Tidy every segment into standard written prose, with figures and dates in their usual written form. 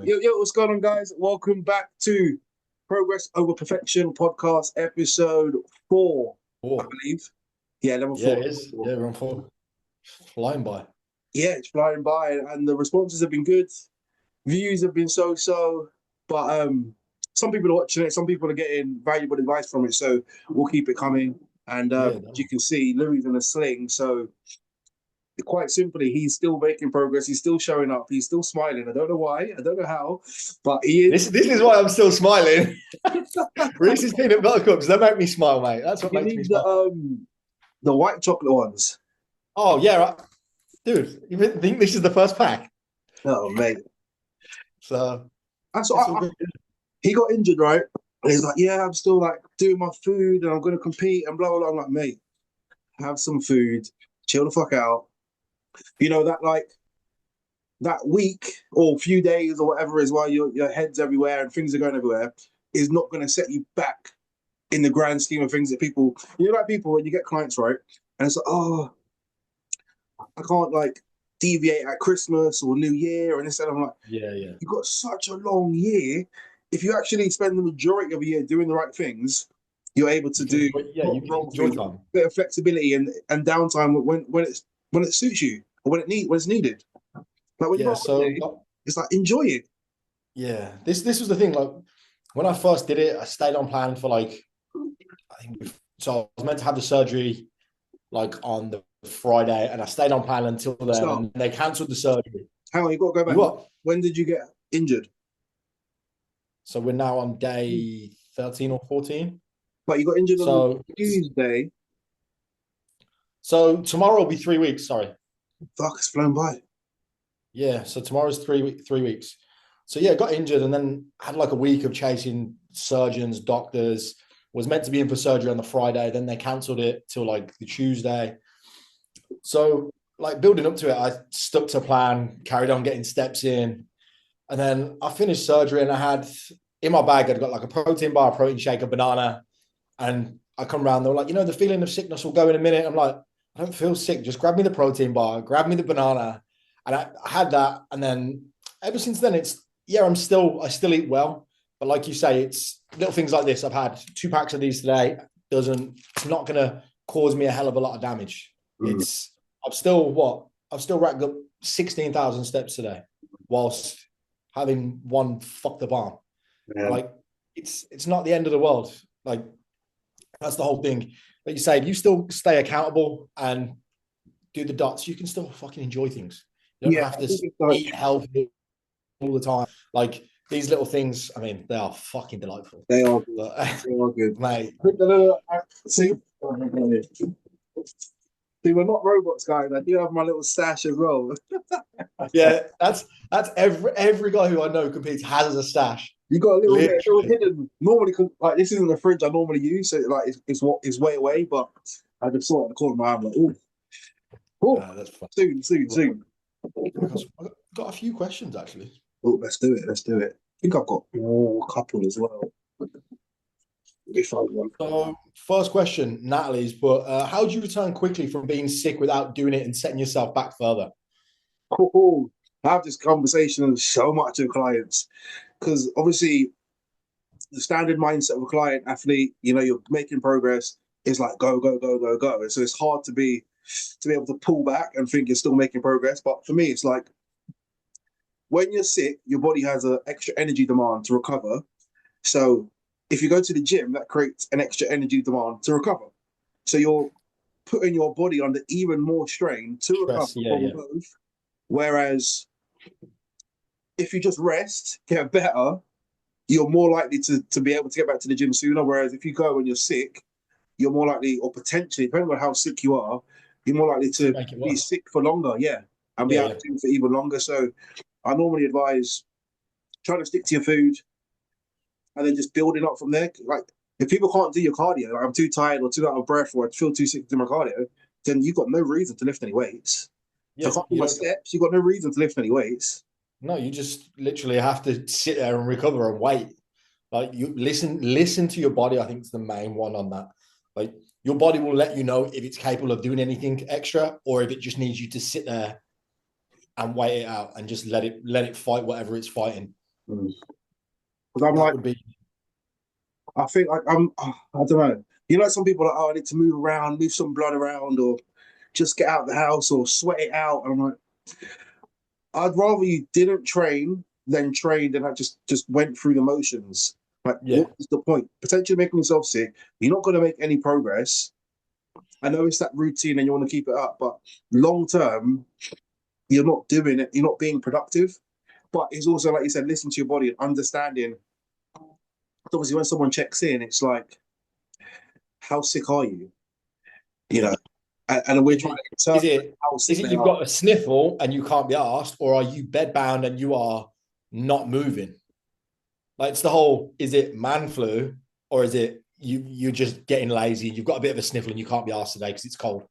What's going on, guys? Welcome back to Progress Over Perfection podcast, episode 4, I Four. believe. Yeah, level Yeah, 4. it is. Yeah, we're on four. Flying by. Yeah, it's flying by, and the responses have been good. Views have been so, but some people are watching it, some people are getting valuable advice from it, so we'll keep it coming. And Yeah, as you can see, Louis in a sling, so quite simply, he's still making progress. He's still showing up. He's still smiling. I don't know why. I don't know how, but he is. this is why I'm still smiling. Reese's peanut butter cups, they make me smile, mate. That's what You makes me need smile. the white chocolate ones. Oh yeah, right. Dude, you think this is the first pack? Oh mate, So that's it's what all good. he got injured, right? And he's like, yeah, I'm still like doing my food and I'm going to compete and blah blah blah. I'm like, mate, have some food, chill the fuck out. You know that like that week or few days or whatever is while your head's everywhere and things are going everywhere is not going to set you back in the grand scheme of things that people, like people when you get clients, right? And it's like, oh, I can't like deviate at Christmas or New Year and this and I'm like, Yeah, yeah. you've got such a long year. If you actually spend the majority of a year doing the right things, you're able to You can do enjoy, yeah, you can wrong enjoy things, time. bit of flexibility and downtime when it suits you or when it's needed. Like when you go Yeah, on so holiday, it's like enjoy it. yeah, this was the thing. Like when I first did it, I stayed on plan for like I think so. I was meant to have the surgery like on the Friday, and I stayed on plan until then, Start. and they cancelled the surgery. Hang on, you got to go back. You what? When did you get injured? So we're now on day 13 or 14. Like you got injured on So Tuesday. so tomorrow will be 3 weeks. Sorry. Fuck, it's flown by. Yeah. So tomorrow's 3 weeks. So yeah, got injured and then had like a week of chasing surgeons, doctors. Was meant to be in for surgery on the Friday. Then they cancelled it till like the Tuesday. So like building up to it, I stuck to plan, carried on getting steps in. And then I finished surgery and I had in my bag, I'd got like a protein bar, a protein shake, a banana. And I come around, they were like, the feeling of sickness will go in a minute. I'm like, I don't feel sick. Just grab me the protein bar, grab me the banana. And I had that. And then ever since then, I still eat well. But like you say, it's little things like this. I've had 2 packs of these today. It's not going to cause me a hell of a lot of damage. Mm. I've still racked up 16,000 steps today whilst having one fucked up arm. Yeah. Like it's not the end of the world. Like that's the whole thing. Like you say, if you still stay accountable and do the dots, you can still fucking enjoy things. You don't Yeah, have I think to it's like eat healthy all the time. Like these little things, I mean, they are fucking delightful. they are good. But They are good. mate, See, see, we're not robots, guys. I do have my little stash as well. yeah, that's every guy who I know competes has a stash. You got a little Literally. hidden. Normally, like this isn't the fridge I normally use, so like it's way away. But I just saw it in the corner of my eye. I'm like, oh, That's fun. soon. I got a few questions actually. Oh, let's do it. Let's do it. I think I've got a couple as well. If I want. So, first question, Natalie's, but how do you return quickly from being sick without doing it and setting yourself back further? Oh, I have this conversation so much with clients because obviously the standard mindset of a client athlete, you're making progress. Is like go, go, go, go, go. And so it's hard to be able to pull back and think you're still making progress. But for me, it's like when you're sick, your body has an extra energy demand to recover. So if you go to the gym, that creates an extra energy demand to recover. So you're putting your body under even more strain to recover Stress, yeah, from yeah. both. Whereas if you just rest, get better, you're more likely to be able to get back to the gym sooner. Whereas if you go when you're sick, you're more likely, or potentially, depending on how sick you are, you're more likely To to make it be work. sick for longer, yeah, and be Yeah, out yeah. of gym for even longer. So I normally advise trying to stick to your food and then just building up from there. Like if people can't do your cardio, like I'm too tired or too out of breath or I feel too sick to do my cardio, then you've got no reason to lift any weights. If Yeah, I can't do you my don't. steps, you've got no reason to lift any weights. No, you just literally have to sit there and recover and wait. Like you listen to your body. I think is the main one on that. Like your body will let you know if it's capable of doing anything extra or if it just needs you to sit there and wait it out and just let it fight whatever it's fighting. Mm. Because I'm That like, would be, I think like I don't know. You know, some people are like, oh, I need to move around, move some blood around, or just get out of the house or sweat it out. And I'm like, I'd rather you didn't train than trained and I just went through the motions. Like, yeah. what is the point? Potentially making yourself sick. You're not going to make any progress. I know it's that routine and you want to keep it up, but long term, you're not doing it. You're not being productive. But it's also like you said, listen to your body and understanding. Obviously, when someone checks in, it's like, how sick are you? You Yeah. know, and we're Is trying it to is interpret it how is sick it they you've are. got a sniffle and you can't be asked, or are you bedbound and you are not moving? Like it's the whole, is it man flu, or is it you're just getting lazy, you've got a bit of a sniffle and you can't be asked today because it's cold?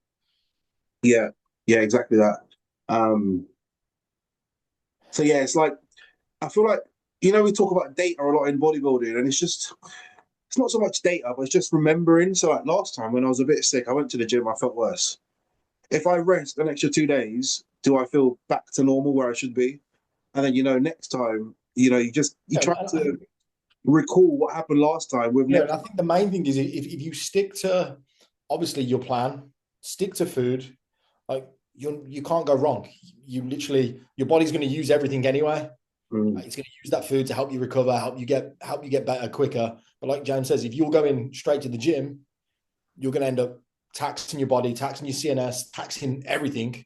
Yeah, yeah, exactly that. Um, so yeah, it's like I feel like we talk about data a lot in bodybuilding, and it's not so much data, but it's just remembering. So like last time when I was a bit sick, I went to the gym, I felt worse. If I rest an extra 2 days, do I feel back to normal where I should be? And then next time, you Yeah, try to recall what happened last time with yeah, and next. I think the main thing is if you stick to obviously your plan, stick to food, like you can't go wrong. You literally, your body's going to use everything anyway. Mm. It's going to use that food to help you recover, help you get better quicker. But like James says, if you're going straight to the gym, you're going to end up taxing your body, taxing your CNS, taxing everything.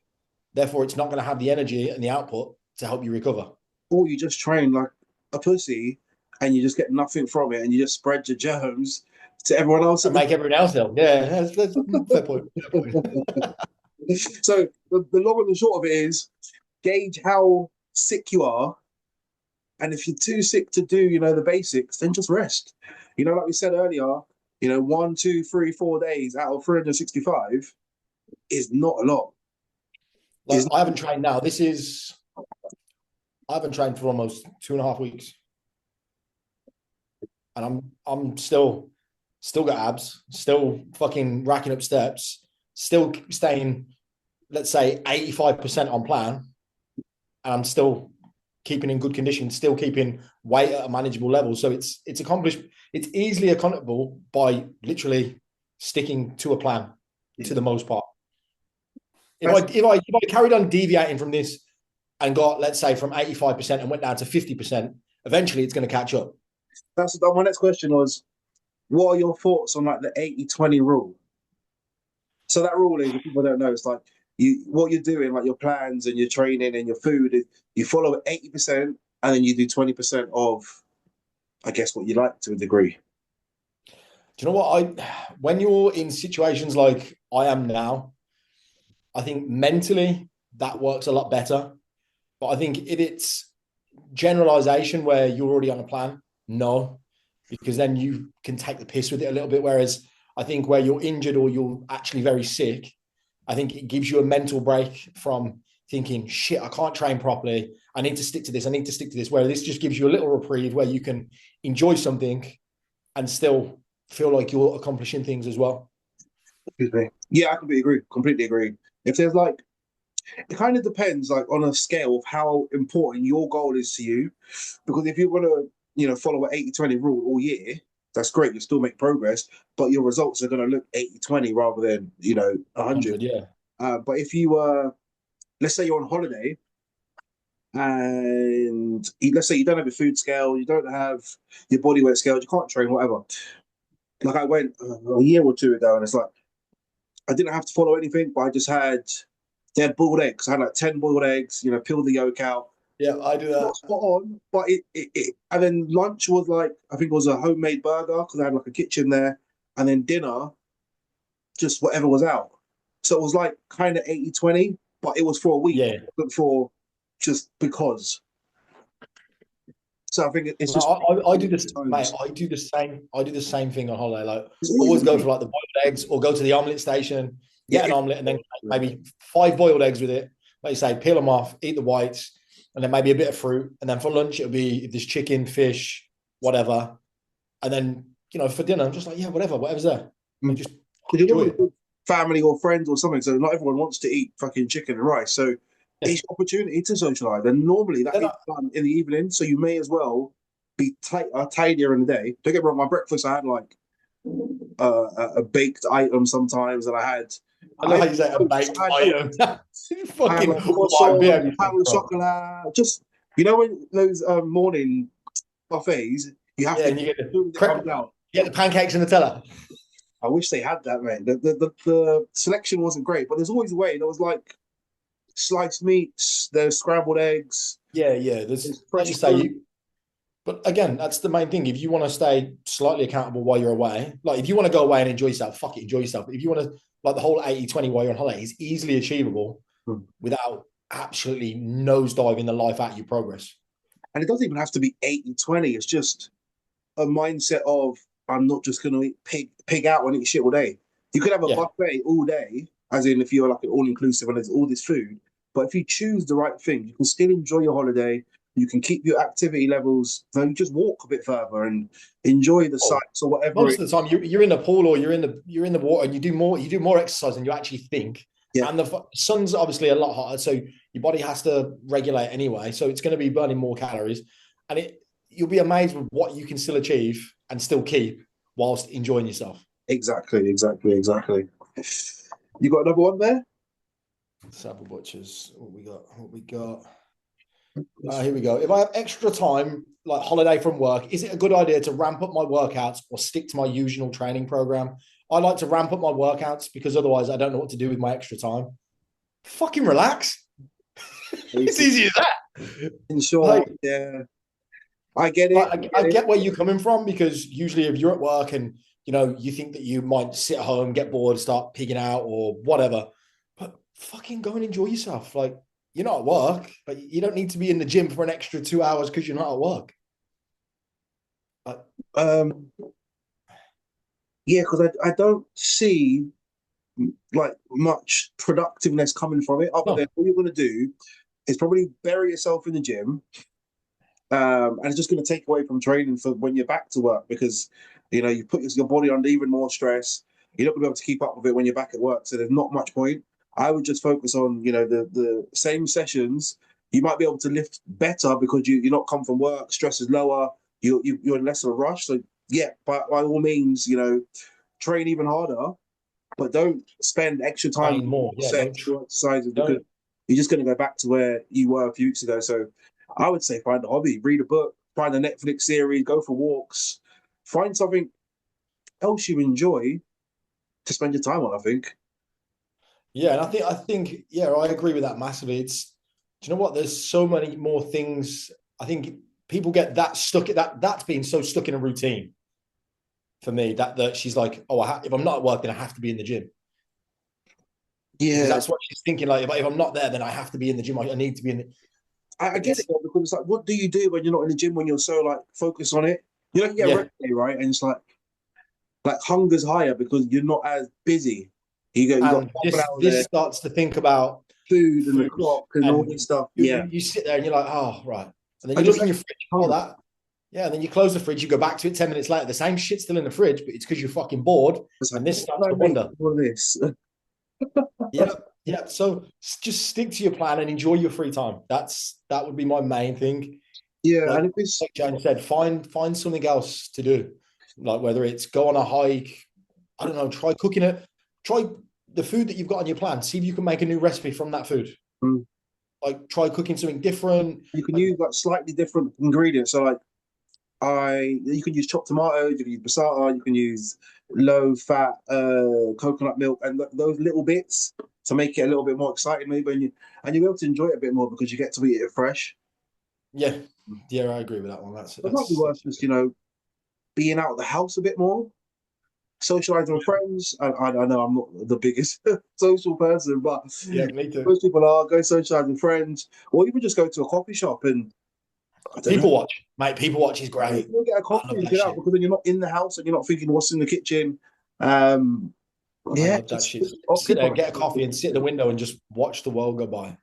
Therefore, it's not going to have the energy and the output to help you recover. Or you just train like a pussy and you just get nothing from it and you just spread your germs to everyone else at And the make everyone else ill. Yeah, that's fair point. Fair point. so the long and the short of it is gauge how sick you are. And if you're too sick to do, the basics, then just rest. Like we said earlier, 1, 2, 3, 4 days out of 365 is not a lot. Like I haven't trained now. I haven't trained for almost 2.5 weeks, and I'm still got abs, still fucking racking up steps, still staying, let's say 85% on plan, and I'm still keeping in good condition, still keeping weight at a manageable level. So it's accomplished. It's easily accountable by literally sticking to a plan to the most part. If I carried on deviating from this and got, let's say, from 85% and went down to 50%, eventually it's going to catch up. That's my next question was, what are your thoughts on like the 80-20 rule? So that rule is, if people don't know, it's like what you're doing, like your plans and your training and your food, you follow 80% and then you do 20% of, I guess, what you like to a degree. Do you know what? When you're in situations like I am now, I think mentally that works a lot better. But I think if it's generalization where you're already on a plan, no, because then you can take the piss with it a little bit. Whereas I think where you're injured or you're actually very sick, I think it gives you a mental break from thinking, shit, I can't train properly. I need to stick to this. I need to stick to this. Where this just gives you a little reprieve where you can enjoy something and still feel like you're accomplishing things as well. Excuse me. Yeah, I completely agree. Completely agree. If there's like, it kind of depends, like on a scale of how important your goal is to you. Because if you want to, follow an 80-20 rule all year, that's great. You still make progress, but your results are going to look 80-20 rather than 100. 100, yeah. But if you let's say you're on holiday and let's say you don't have a food scale, you don't have your body weight scale, you can't train, whatever. Like I went a year or two ago, and it's like I didn't have to follow anything, but I just had dead boiled eggs. I had like 10 boiled eggs, peel the yolk out. Yeah, I do Not that. spot on, but it and then lunch was like I think it was a homemade burger because I had like a kitchen there, and then dinner just whatever was out. So it was like kind of 80-20, but it was for a week, Yeah. but for just because. So I think it's No, just I do this, mate. times. I do the same. I do the same thing on holiday. Like, always go for like the boiled eggs, or go to the omelet station, Yeah, get an omelet, and then maybe 5 boiled eggs with it. Like you say, peel them off, eat the whites, and then maybe a bit of fruit. And then for lunch, it'll be if there's chicken, fish, whatever. And then for dinner, I'm just like, yeah, whatever's there. Like, because just you're enjoy not it. with family or friends or something, so not everyone wants to eat fucking chicken and rice. So it's your opportunity to socialize. And normally that Then is done in the evening. So you may as well be tidier in the day. Don't get me wrong, my breakfast, I had like a baked item sometimes, and I love I how had you say a oats, baked I had oats, item. I had Fucking like YBM croissant, you pain come au from. chocolat. Just you know when those morning buffets, you have Yeah, to and get you get as soon as it crepe, comes out. you get the pancakes and Nutella. I wish they had that, mate. The selection wasn't great, but there's always a way. There was like sliced meats, there's scrambled eggs, Yeah, yeah. There's there's like fresh you say, fruit. but again, that's the main thing. If you want to stay slightly accountable while you're away, like if you want to go away and enjoy yourself, fuck it, enjoy yourself. But if you want to, like the whole 80-20 while you're on holiday is easily achievable Hmm. without absolutely nosediving the life out of your progress. And it doesn't even have to be 80-20. It's just a mindset of I'm not just going to eat pig out and eat shit all day. You could have a Yeah. buffet all day, as in if you're like an all inclusive and there's all this food. But if you choose the right thing, you can still enjoy your holiday. You can keep your activity levels. So you just walk a bit further and enjoy the Oh, sights or whatever most it of is. the time you're in the pool or you're in the water and you do more exercise than you actually think. Yeah, And the sun's obviously a lot hotter, so your body has to regulate anyway. So it's going to be burning more calories, and you'll be amazed with what you can still achieve and still keep whilst enjoying yourself. exactly. You got another one there? Saddle butchers. What we got? What we got? Here we go. If I have extra time, like holiday from work, is it a good idea to ramp up my workouts or stick to my usual training program? I like to ramp up my workouts because otherwise I don't know what to do with my extra time. Fucking relax. It's Basic. easy as that. In short, Like, yeah, I get it. I get where you're coming from because usually if you're at work and you think that you might sit at home, get bored, start pigging out or whatever, but fucking go and enjoy yourself. Like you're not at work, but you don't need to be in the gym for an extra 2 hours because you're not at work. Like, Um, yeah, because I don't see like much productiveness coming from it, other than no, all you're going to do is probably bury yourself in the gym, and it's just going to take away from training for when you're back to work because you put your body under even more stress. You're not going to be able to keep up with it when you're back at work, so there's not much point. I would just focus on the same sessions. You might be able to lift better because you're not come from work. Stress is lower. You're in less of a rush. So yeah, by all means, train even harder, but don't spend extra time train on more. Yeah, sets, do exercises because don't. you're just going to go back to where you were a few weeks ago. So I would say find a hobby, read a book, find a Netflix series, go for walks, find something else you enjoy to spend your time on, I think. Yeah, and I think yeah, I agree with that massively. Do you know what? There's so many more things. I think people get that stuck at that's being so stuck in a routine for me that she's like, oh, if I'm not at work, then I have to be in the gym because Yeah, that's what she's thinking. Like, if I'm not there, then I have to be in the gym. I need to be in. I But get it though, because it's like, what do you do when you're not in the gym when you're so like focused on it? You get a yeah, rest day, right? And it's like hunger's higher because you're not as busy. You got and half an this hour this there, starts to think about food and the food, clock and all and this stuff. you Yeah, you sit there and you're like, oh right, and then I you look just in like your fridge, all hungry. that. Yeah, and then you close the fridge, you go back to it 10 minutes later. The same shit's still in the fridge, but it's because you're fucking bored. It's like, And this what starts can I to make wonder. for this? Yeah, yeah. So just stick to your plan and enjoy your free time. That would be my main thing. Yeah, Like and if it's like James said, find something else to do. Like whether it's go on a hike, I don't know, try the food that you've got on your plan. See if you can make a new recipe from that food. mm, Like try cooking something different. you can Like use like slightly different ingredients. So like you can use chopped tomatoes, you can use passata, you can use low fat coconut milk, and those little bits to make it a little bit more exciting, maybe, and you'll be able to enjoy it a bit more because you get to eat it fresh. yeah, yeah, I agree with that one. That's It might be that's worth just being out of the house a bit more, socializing with friends. I know I'm not the biggest social person, but yeah, me too. most people are. Go socialize with friends, or even just go to a coffee shop and I don't know. People watch, mate. People watch is great. Go get a I coffee love and that chill out shit. because then you're not in the house and you're not thinking what's in the kitchen. Um, I yeah, love that just shit. Sit there, occupy. get a coffee, and sit at the window and just watch the world go by.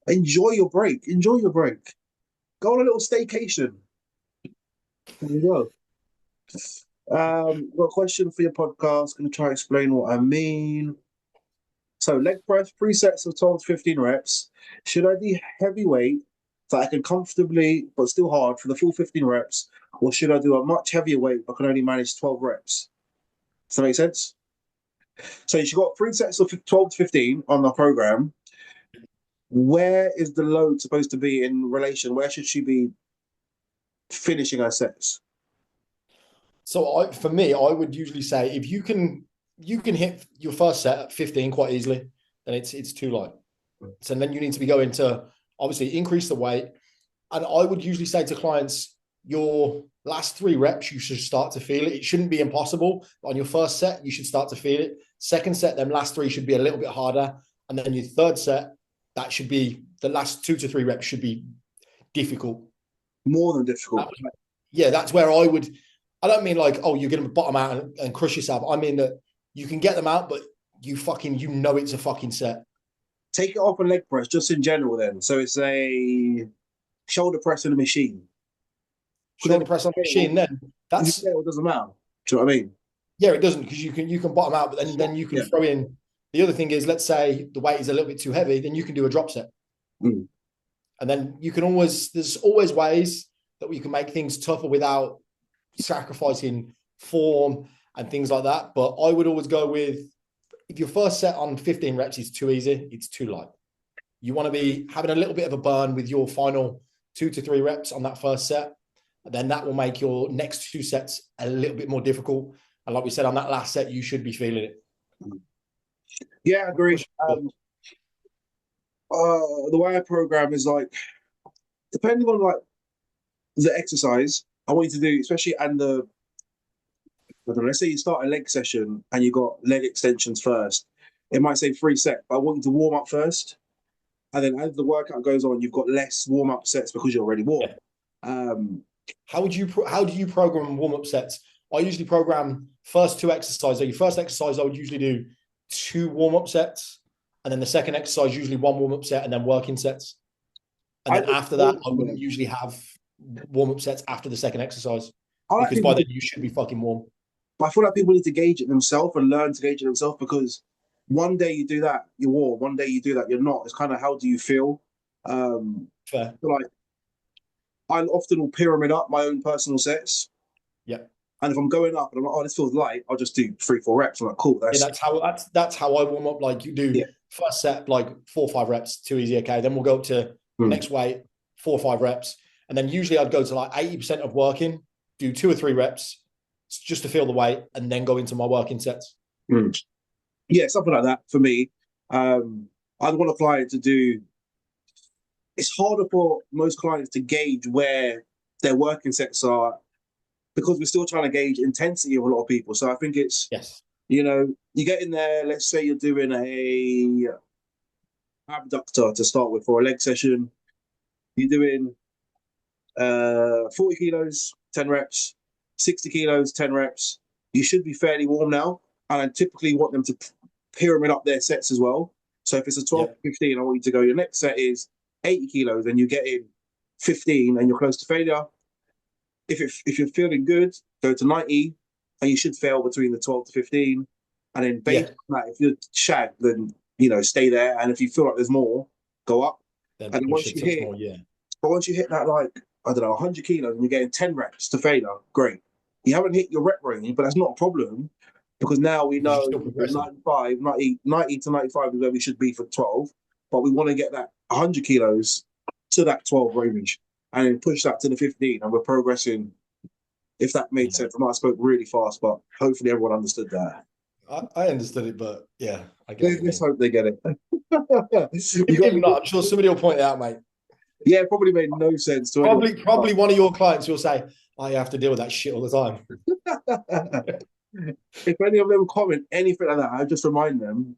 Enjoy your break. Enjoy your break. Go on a little staycation. There you go. Got a question for your podcast. Going to try to explain what I mean. So leg press, 3 sets of 12 to 15 reps. Should I do heavy weight that I can comfortably but still hard for the full 15 reps, or should I do a much heavier weight but can only manage 12 reps? Does that make sense? So you got 3 sets of 12 to 15 on the program. Where is the load supposed to be in relation? Where should she be finishing her sets? So for me, I would usually say if you can hit your first set at 15 quite easily, then it's too light. So then you need to be going to obviously increase the weight. And I would usually say to clients, your last 3 reps, you should start to feel it. It shouldn't be impossible. But on your first set, you should start to feel it. Second set, them last 3 should be a little bit harder. And then your third set, that should be the last 2 to 3 reps should be difficult. More than difficult. Yeah, that's where I would. I don't mean like, oh, you're going to bottom out and crush yourself. I mean that you can get them out, but you know it's a fucking set. Take it off a leg press, just in general. Then, so it's a shoulder press in a machine. Shoulder press on the machine. Then that's it doesn't matter. Do you know what I mean? Yeah, it doesn't, because you can bottom out, but then you can throw in. The other thing is, let's say the weight is a little bit too heavy, then you can do a drop set. Mm. And then you can always, there's always ways that we can make things tougher without sacrificing form and things like that. But I would always go with, if your first set on 15 reps is too easy, it's too light. You want to be having a little bit of a burn with your final 2 to 3 reps on that first set. And then that will make your next 2 sets a little bit more difficult. And like we said, on that last set, you should be feeling it. Yeah, I agree. The way I program is like, depending on like the exercise I want you to do, especially and the, I don't know, let's say you start a leg session and you got leg extensions first. It might say 3 sets, but I want you to warm up first. And then as the workout goes on, you've got less warm up sets because you're already warm. Yeah. How do you program warm up sets? I usually program first 2 exercises. So your first exercise, I would usually do 2 warm up sets, and then the second exercise usually 1 warm up set, and then working sets. And then after that, I wouldn't usually have warm up sets after the second exercise, because by then you should be fucking warm. But I feel like people need to gauge it themselves and learn to gauge it themselves, because one day you do that, you're warm. One day you do that, you're not. It's kind of, how do you feel? Fair. Like, I often will pyramid up my own personal sets. Yeah. And if I'm going up and I'm like, oh, this feels light, I'll just do 3-4 reps. I'm like, cool. That's how I warm up. Like, you do first set, like 4 or 5 reps, too easy. Okay. Then we'll go up to next weight, 4 or 5 reps. And then usually I'd go to like 80% of working, do 2 or 3 reps just to feel the weight, and then go into my working sets. Yeah, something like that for me. I'd want a client to do. It's harder for most clients to gauge where their working sets are, because we're still trying to gauge intensity of a lot of people. So I think it's, you know, you get in there, let's say you're doing a abductor to start with for a leg session. You're doing 40 kilos, 10 reps, 60 kilos, 10 reps. You should be fairly warm now. And I typically want them to pyramid up their sets as well. So if it's a 12 to 15, I want you to go, your next set is 80 kilos and you get in 15 and you're close to failure. If you're feeling good, go to 90 and you should fail between the 12 to 15. And then based on that, if you're shagged, then, you know, stay there. And if you feel like there's more, go up. Then and once you hit, but once you hit that, like, I don't know, 100 kilos and you're getting 10 reps to failure, great. You haven't hit your rep range, but that's not a problem, because now we know 90 to 95 is where we should be for 12, but we want to get that 100 kilos to that 12 range and then push that to the 15, and we're progressing. If that made sense. I might have spoke really fast, but hopefully everyone understood that. I understood it, but yeah, I get it. Let's hope they get it. If not, I'm sure somebody will point it out, mate. Yeah, it probably made no sense to anyone. Probably one of your clients will say, "I have to deal with that shit all the time." If any of them comment anything like that, I just remind them,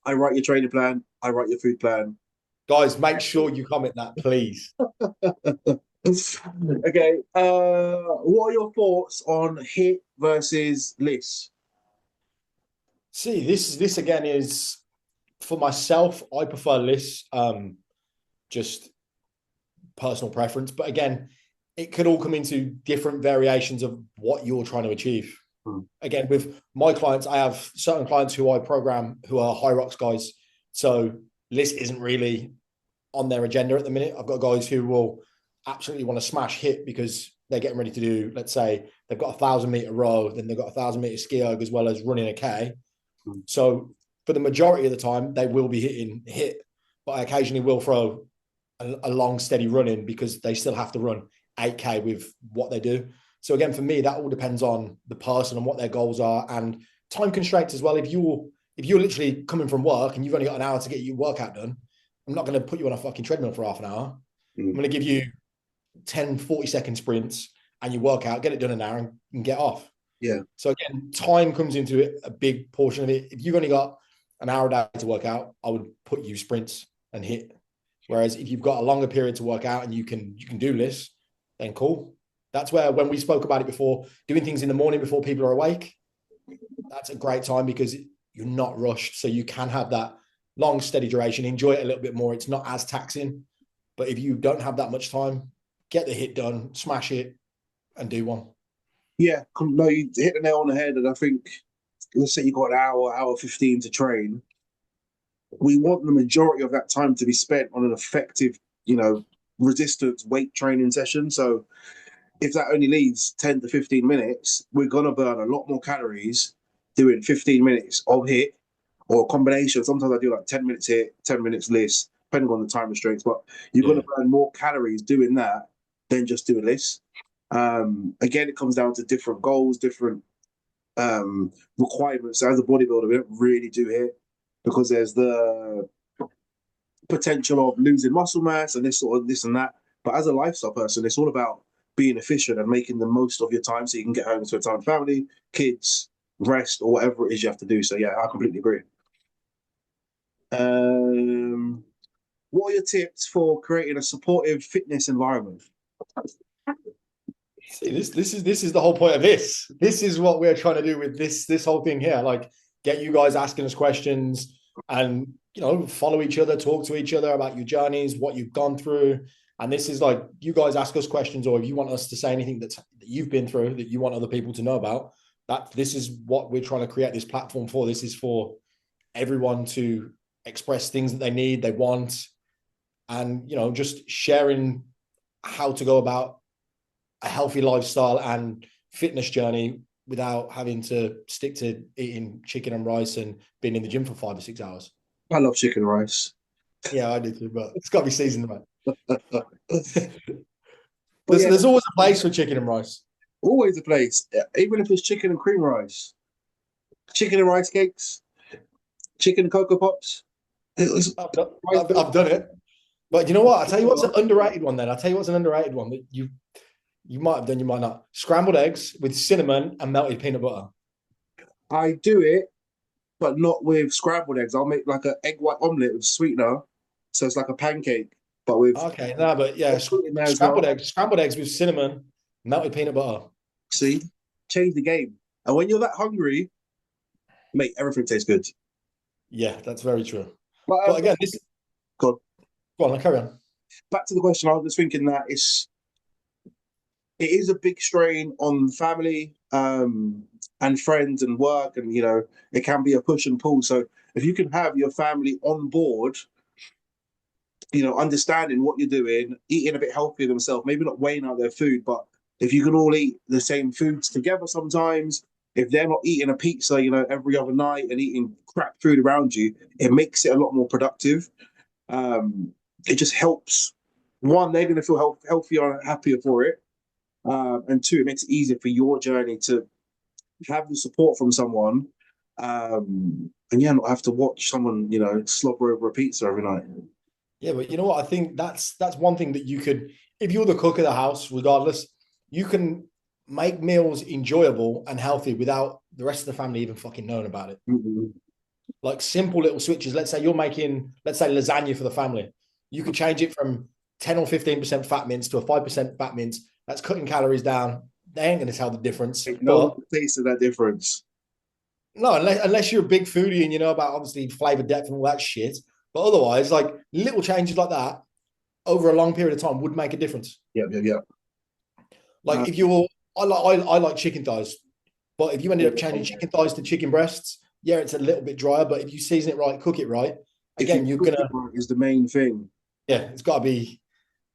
I write your training plan, I write your food plan. Guys, make sure you comment that, please. Okay. What are your thoughts on HIIT versus LISS? See, this again is, for myself, I prefer LISS. Just personal preference, but again, it could all come into different variations of what you're trying to achieve. Mm. Again, with my clients, I have certain clients who I program who are high rocks guys. So list isn't really on their agenda at the minute. I've got guys who will absolutely want to smash hit because they're getting ready to do, let's say they've got 1,000 meter row, then they've got 1,000 meter ski erg as well as running a K. Mm. So for the majority of the time, they will be hitting hit, but I occasionally will throw a long, steady run in because they still have to run 8K with what they do. So again, for me, that all depends on the person and what their goals are and time constraints as well. If you're literally coming from work and you've only got an hour to get your workout done, I'm not going to put you on a fucking treadmill for half an hour. I'm going to give you 10, 40-second sprints and you work out, get it done in an hour and get off. Yeah. So again, time comes into it, a big portion of it. If you've only got an hour a day to work out, I would put you sprints and hit. Whereas if you've got a longer period to work out and you can do this, then cool. That's where, when we spoke about it before, doing things in the morning before people are awake, that's a great time because you're not rushed. So you can have that long, steady duration, enjoy it a little bit more. It's not as taxing. But if you don't have that much time, get the hit done, smash it, and do one. Yeah, no, you hit the nail on the head. And I think, let's say you got an hour 15 to train. We want the majority of that time to be spent on an effective, resistance weight training session. So if that only leaves 10 to 15 minutes, we're going to burn a lot more calories doing 15 minutes of hit or a combination. Sometimes I do like 10 minutes hit, 10 minutes list, depending on the time restraints. But you're going to burn more calories doing that than just doing this. Again, it comes down to different goals, different requirements. So as a bodybuilder, we don't really do hit because there's the potential of losing muscle mass and this and that. But as a lifestyle person, it's all about being efficient and making the most of your time so you can get home to a time with family, kids, rest, or whatever it is you have to do. So yeah, I completely agree. What are your tips for creating a supportive fitness environment? See, this is the whole point of this. This is what we're trying to do with this whole thing here. Like, get you guys asking us questions and follow each other, talk to each other about your journeys, what you've gone through. And this is like, you guys ask us questions, or if you want us to say anything that you've been through that you want other people to know about, that this is what we're trying to create this platform for. This is for everyone to express things that they need, they want, and just sharing how to go about a healthy lifestyle and fitness journey without having to stick to eating chicken and rice and being in the gym for 5 or 6 hours. I love chicken and rice. Yeah, I do too, but it's got to be seasoned, man. But yeah, There's always a place for chicken and rice. always a place, even if it's chicken and cream rice, chicken and rice cakes, chicken and cocoa pops. I've done it. But you know what? I'll tell you what's an underrated one then. I'll tell you what's an underrated one that you might have done, you might not. Scrambled eggs with cinnamon and melted peanut butter. I do it, but not with scrambled eggs. I'll make like an egg white omelette with sweetener. So it's like a pancake, but with Okay, no, but yeah, well. scrambled eggs with cinnamon, melted peanut butter. See, change the game. And when you're that hungry, mate, everything tastes good. Yeah, that's very true. But again, go on, carry on. Back to the question. I was thinking that it is a big strain on family and friends and work, and it can be a push and pull. So if you can have your family on board, understanding what you're doing, eating a bit healthier themselves, maybe not weighing out their food, but if you can all eat the same foods together sometimes, if they're not eating a pizza, every other night and eating crap food around you, it makes it a lot more productive. It just helps. One, they're going to feel healthier and happier for it. And two, it makes it easier for your journey to have the support from someone. And not have to watch someone, slobber over a pizza every night. Yeah, but you know what? I think that's one thing that you could, if you're the cook of the house, regardless, you can make meals enjoyable and healthy without the rest of the family even fucking knowing about it. Mm-hmm. Like simple little switches. Let's say you're making, lasagna for the family. You could change it from 10 or 15% fat mince to a 5% fat mince. That's cutting calories down. They ain't going to tell the difference. No taste of that difference. No, unless you're a big foodie and you know about obviously flavor depth and all that shit. But otherwise, like little changes like that over a long period of time would make a difference. Yeah. Like if you're, I like chicken thighs. But if you ended up changing chicken thighs to chicken breasts, yeah, it's a little bit drier. But if you season it right, cook it right, If you again, you're cook it gonna, right is the main thing. yeah, it's got to be.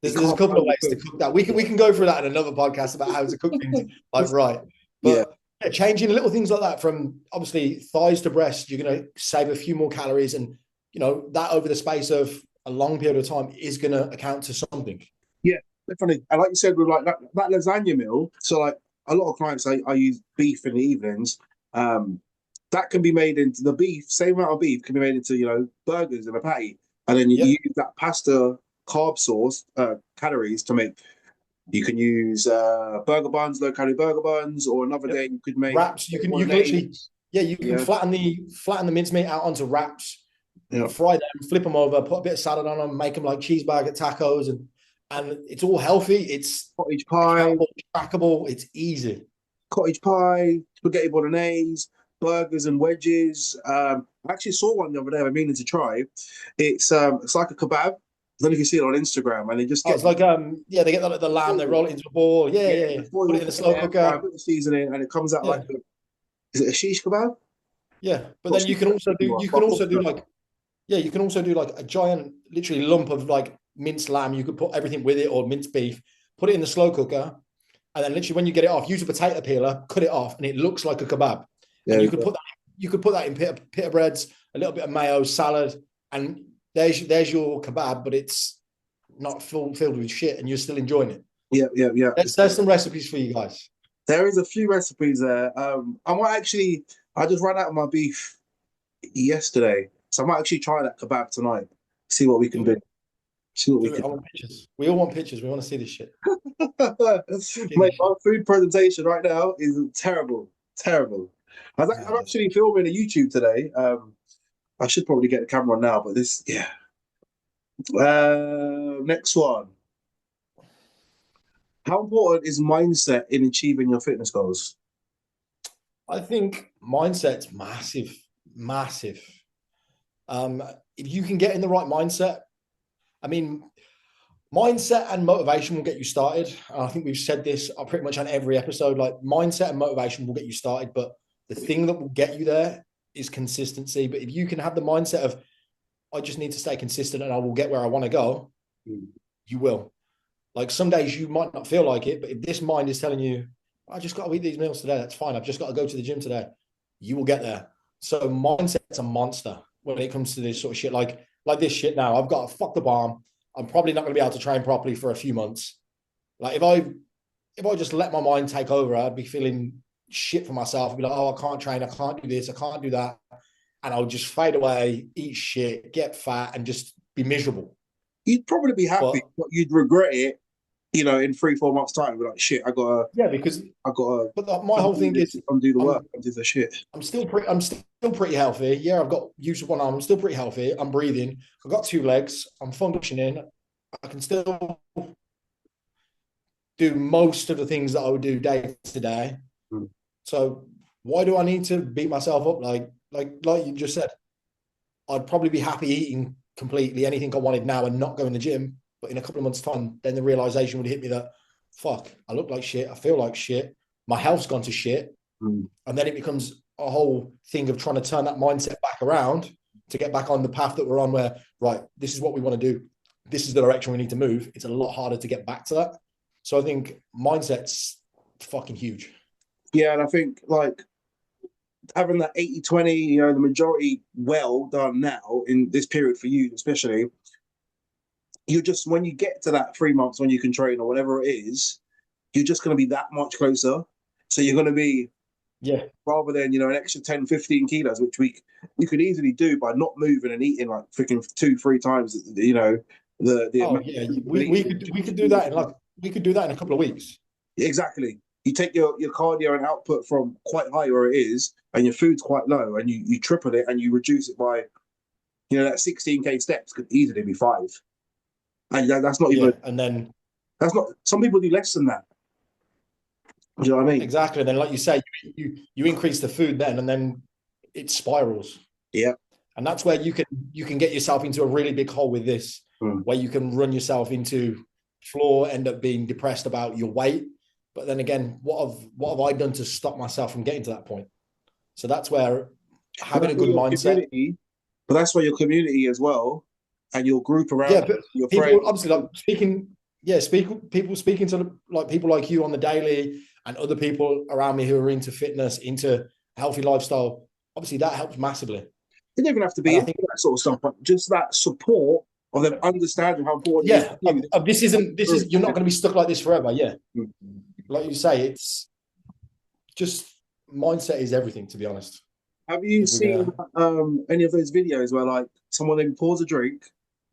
It There's a can't couple of ways to overcook. cook that. We can go through that in another podcast about how to cook things like right. Yeah, But yeah, changing little things like that from obviously thighs to breast, you're going to save a few more calories, and that over the space of a long period of time is going to account to something. yeah, definitely. And like you said, with like that lasagna meal, so like a lot of clients, I use beef in the evenings. That can be made into the beef, same amount of beef can be made into, burgers and a patty. And then you Yeah, use that pasta carb source, calories to make. You can use burger buns, low calorie burger buns, or another yep. day you could make Wraps. You can bolognese. literally, yeah, you can Yeah, flatten the mincemeat out onto wraps, yeah. fry them, flip them over, put a bit of salad on them, make them like cheeseburger tacos, and it's all healthy. It's Cottage pie, accountable, trackable. It's easy. spaghetti bolognese, burgers and wedges. I actually saw one the other day. I'm meaning to try. It's like a kebab. I don't know if you see it on Instagram, and they just Oh, get it's like yeah, they get the lamb, they roll it into a ball. Yeah, yeah, yeah, yeah. the foil, Put it in a slow cooker. put the seasoning, and it comes out like Yeah, is it a shish kebab? yeah. But Not then shish kebab, chicken one, you but can also do like yeah, you can also do like a giant, literally lump of like minced lamb. You could put everything with it or minced beef, put it in the slow cooker, and then literally when you get it off, use a potato peeler, cut it off, and it looks like a kebab. And yeah, you could put that in pita breads, a little bit of mayo, salad, and there's your kebab, but it's not filled with shit, and you're still enjoying it. yeah. There's some recipes for you guys. There is a few recipes there. I just ran out of my beef yesterday, so I might actually try that kebab tonight. See what we can Do do. it. See what we Do it. can I want pictures. We all want pictures. We want to see this shit. See Mate, this my shit. food presentation right now is terrible. Terrible. I'm actually filming a YouTube today. I should probably get the camera on now, but yeah. Next one. How important is mindset in achieving your fitness goals? I think mindset's massive, massive. If you can get in the right mindset, I mean, mindset and motivation will get you started. I think we've said this pretty much on every episode. Like mindset and motivation will get you started, but the thing that will get you there is consistency. But if you can have the mindset of, I just need to stay consistent and I will get where I want to go, you will. Like some days you might not feel like it, but if this mind is telling you, I just got to eat these meals today, that's fine. I've just got to go to the gym today. You will get there. So mindset's a monster when it comes to this sort of shit. Like this shit now. I've got to fuck the bomb. I'm probably not going to be able to train properly for a few months. Like if I just let my mind take over, I'd be feeling shit for myself. I'd be like, oh, I can't train, I can't do this, I can't do that. And I'll just fade away, eat shit, get fat, and just be miserable. You'd probably be happy, But but you'd regret it, in 3-4 months' time. Be like, shit, yeah, because I gotta my whole undo thing this, is undo the work, I'm undo the shit. I'm still pretty healthy. Yeah, I've got use of one arm. I'm still pretty healthy. I'm breathing. I've got two legs. I'm functioning. I can still do most of the things that I would do day to day. Mm. So why do I need to beat myself up? Like you just said, I'd probably be happy eating completely anything I wanted now and not going to the gym. But in a couple of months' time, then the realization would hit me that, fuck, I look like shit. I feel like shit. My health's gone to shit. Mm. And then it becomes a whole thing of trying to turn that mindset back around to get back on the path that we're on where, right, this is what we want to do. This is the direction we need to move. It's a lot harder to get back to that. So I think mindset's fucking huge. Yeah, and I think like having that 80-20, the majority well done now in this period for you, especially, you're just when you get to that 3 months when you can train or whatever it is, you're just going to be that much closer. So you're going to be, yeah, rather than, an extra 10, 15 kilos, which you could easily do by not moving and eating like freaking 2-3 times, the oh amount yeah, of we could do that in a couple of weeks. exactly. You take your cardio and output from quite high where it is, and your food's quite low, and you triple it and you reduce it by, that 16K steps could easily be 5. And that's not even, And then that's not, some people do less than that. Do you know what I mean? exactly. And then, like you say, you increase the food then, and then it spirals. Yeah. And that's where you can get yourself into a really big hole with this, where you can run yourself into floor, end up being depressed about your weight, But then again, what have I done to stop myself from getting to that point? So that's where But having a that's why good your mindset. community, but that's why your community as well, and your group Yeah, around but your people friends. obviously like speaking. Yeah, people speaking to like people like you on the daily and other people around me who are into fitness, into healthy lifestyle. Obviously, that helps massively. They don't even have to And be I into think, that sort of stuff, but just that support of them understanding how important it is yeah, to you. this is you're not going to be stuck like this forever. Yeah, like you say, it's just mindset is everything. To be honest, Have you if we're seen gonna, any of those videos where like someone then pours a drink,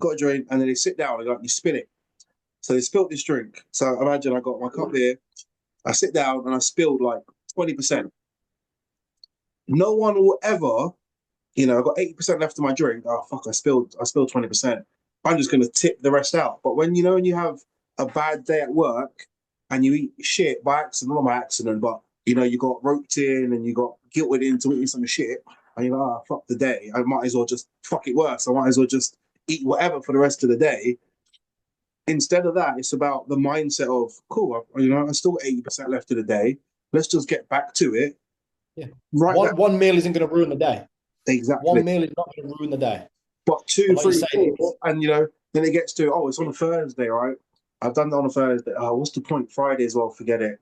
got a drink, and then they sit down and like you spin it? So they spilt this drink. So imagine I got my cup here, I sit down and I spilled like 20%. No one will ever, I got 80% left of my drink. Oh fuck, I spilled 20%. I'm just gonna tip the rest out. But when you have a bad day at work and you eat shit by accident, not by accident, but you got roped in and you got guilted into eating some shit, and you're like, oh fuck the day. I might as well just fuck it worse. I might as well just eat whatever for the rest of the day. Instead of that, it's about the mindset of cool, I still got 80% left of the day. Let's just get back to it. yeah, Right that one meal isn't going to ruin the day. exactly. One meal is not going to ruin the day. But But two, like you three, say, four, and then it gets to it's on a Thursday, right? I've done that on a Thursday. Oh, what's the point? Friday as well. Forget it.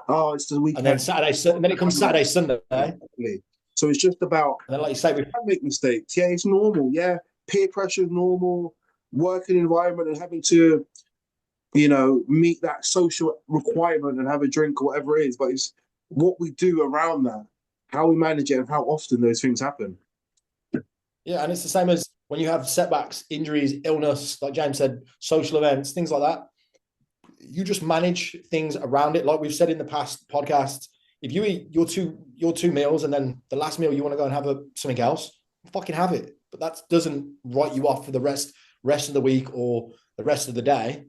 Oh, it's the and then weekend. and then it comes Saturday, Sunday, and Exactly. So it's just about then like you say, I make mistakes. Yeah, it's normal. Yeah, peer pressure is normal. Working environment and having to meet that social requirement and have a drink or whatever it is. But it's what we do around that, how we manage it, and how often those things happen. yeah, and it's the same as when you have setbacks, injuries, illness, like James said, social events, things like that. You just manage things around it. Like we've said in the past podcasts, if you eat your two meals and then the last meal you want to go and have something else, fucking have it. But that doesn't write you off for the rest of the week or the rest of the day.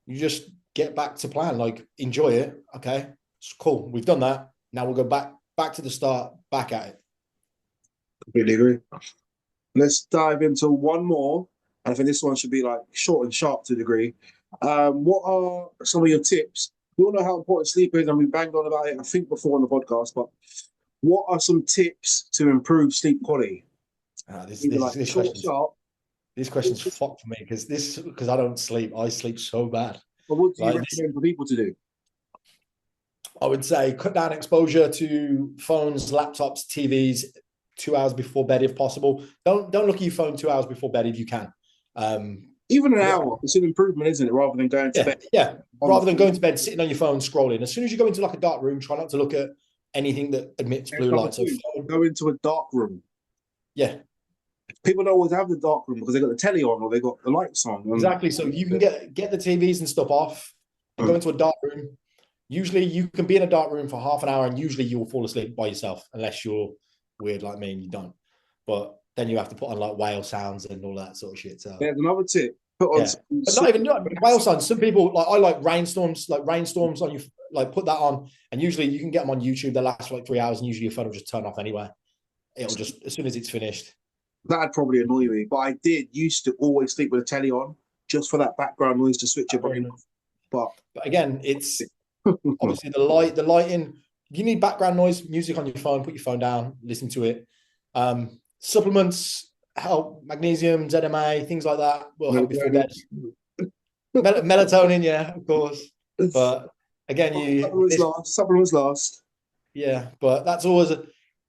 You just get back to plan. Like enjoy it. Okay, it's cool. We've done that. Now we'll go back to the start, back at it. Completely agree. Let's dive into one more. And I think this one should be like short and sharp to a degree. What are some of your tips? We all know how important sleep is, and we banged on about it, I think, before on the podcast. But what are some tips to improve sleep quality? This Either like this this short, question's sharp. this question's fucked for me because I don't sleep. I sleep so bad. But what do you Like this, recommend for people to do? I would say cut down exposure to phones, laptops, TVs 2 hours before bed if possible. Don't look at your phone 2 hours before bed if you can. Even an Put it hour, it's an improvement, isn't it? Rather than going to Yeah, bed yeah. on the Rather than phone. going to bed, sitting on your phone, scrolling. As soon as you go into like a dark room, try not to look at anything that emits There's blue number light. So two. phone, Go into a dark room. yeah, People don't always have the dark room because they got the telly on or they got the lights on. exactly. So you can get the TVs and stuff off and go into a dark room. Usually you can be in a dark room for half an hour and usually you'll fall asleep by yourself unless you're weird like me and you don't. But then you have to put on like whale sounds and all that sort of shit. So There's another tip. Put on yeah, some but not even whale sounds. Some people like I like rainstorms on you. Like put that on, and usually you can get them on YouTube. They last for like 3 hours, and usually your phone will just turn off anyway. It'll just as soon as it's finished. That'd probably annoy me, but I did used to always sleep with the telly on just for that background noise to switch your brain off. But again, it's But obviously the lighting. If you need background noise, music on your phone, put your phone down, listen to it. Supplements help, magnesium, ZMA, things like that will help before bed. Melatonin, yeah, of course. But again, supplements last. yeah, but that's always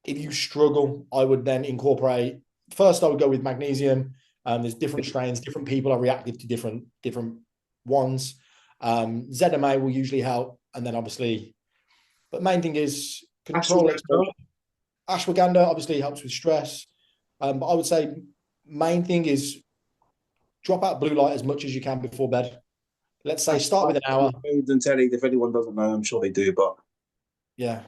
if you struggle, I would then incorporate. First, I would go with magnesium. There's different strains, different people are reactive to different ones. ZMA will usually help, and then obviously, but main thing is control Ashwagandha. exposure. Ashwagandha obviously helps with stress, but I would say main thing is drop out blue light as much as you can before bed. Let's say start with an hour. Phones and telly, if anyone doesn't know, I'm sure they do, but Yeah,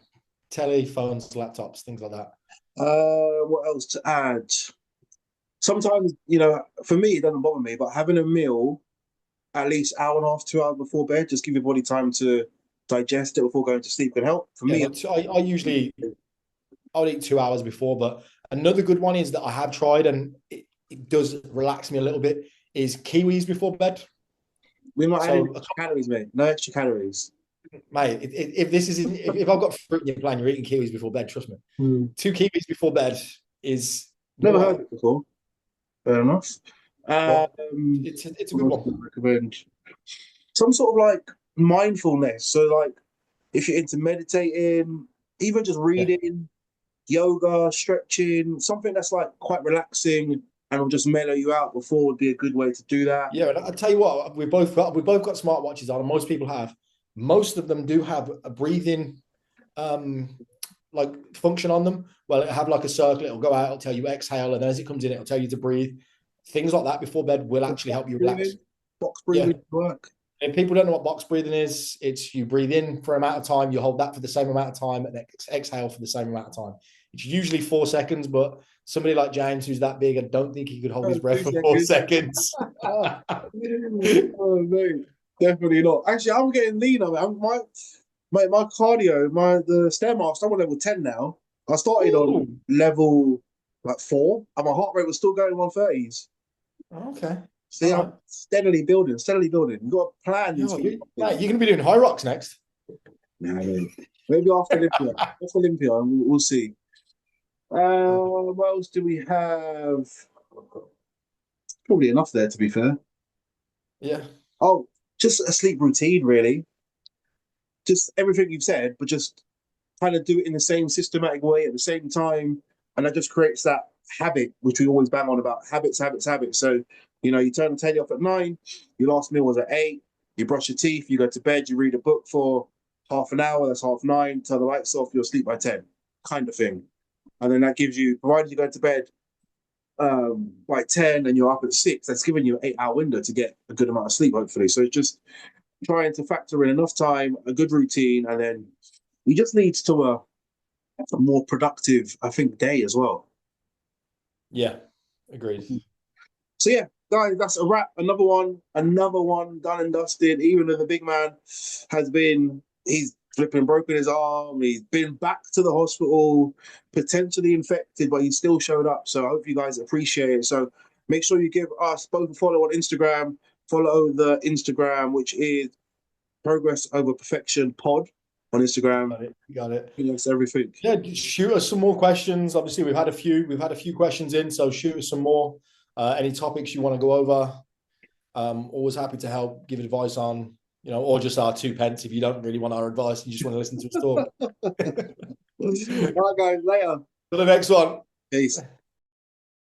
telly, phones, laptops, things like that. what else to add? Sometimes, for me, it doesn't bother me, but having a meal at least hour and a half, 2 hours before bed, just give your body time to digest it before going to sleep can help. For Yeah, me, but I usually I'll eat 2 hours before. But another good one is that I have tried and it does relax me a little bit is kiwis before bed. we're not adding So extra calories, mate. No extra calories. mate. If this is if I've got fruit in your plan, you're eating kiwis before bed. Trust me. Hmm. 2 kiwis before bed is Never heard what. it before. Fair enough. Well, Um, it's a what good else would one. I recommend? Some sort of like mindfulness. So like if you're into meditating, even just Yeah. reading, yoga, stretching, something that's like quite relaxing and will just mellow you out before would be a good way to do that. Yeah, and I tell you what, we both got smartwatches on, and most people have. Most of them do have a breathing um like function on them. Well, it'll have like a circle, it'll go out, it'll tell you exhale, and then as it comes in, it'll tell you to breathe. Things like that before bed will So actually help you relax. box Yeah. breathing work. If people don't know what box breathing is, it's you breathe in for an amount of time, you hold that for the same amount of time, and exhale for the same amount of time. It's usually 4 seconds, but somebody like James, who's that big, I don't think he could hold his breath Two for four seconds. seconds. Oh, mate. Definitely not. Actually, I'm getting leaner, man. My cardio, the stairmaster, I'm on level 10 now. I started on Ooh, level like 4, and my heart rate was still going 130s. okay. See, All I'm right. steadily building, steadily building. You've got to plan these Yo, things. mate, you're going to be doing high rocks next. Nah, mate. Maybe after Olympia. After Olympia, we'll see. What else do we have? Probably enough there, to be fair. Yeah. Oh, just a sleep routine, really. Just everything you've said, but just kind of do it in the same systematic way at the same time. And that just creates that habit, which we always bang on about habits, habits, habits. So, you turn the telly off at 9, your last meal was at 8, you brush your teeth, you go to bed, you read a book for half an hour, that's 9:30, turn the lights off, you'll sleep by 10, kind of thing. And then that gives you, provided you go to bed by 10 and you're up at 6, that's giving you an 8-hour window to get a good amount of sleep, hopefully. So it's just trying to factor in enough time, a good routine, and then we just leads to a more productive, I think, day as well. Yeah. Agreed. So yeah, guys, that's a wrap. Another one done and dusted. Even though the big man he's flipping broken his arm, he's been back to the hospital, potentially infected, but he still showed up. So I hope you guys appreciate it. So make sure you give us both a follow on Instagram. Follow the Instagram, which is Progress Over Perfection Pod on Instagram. Got it. Got it. That's everything. Yeah, shoot us some more questions. Obviously, we've had a few questions in, so shoot us some more. Any topics you want to go over? Always happy to help, give advice on, or just our 2 pence if you don't really want our advice and you just want to listen to us talk. All right, guys, later. For the next one. Peace.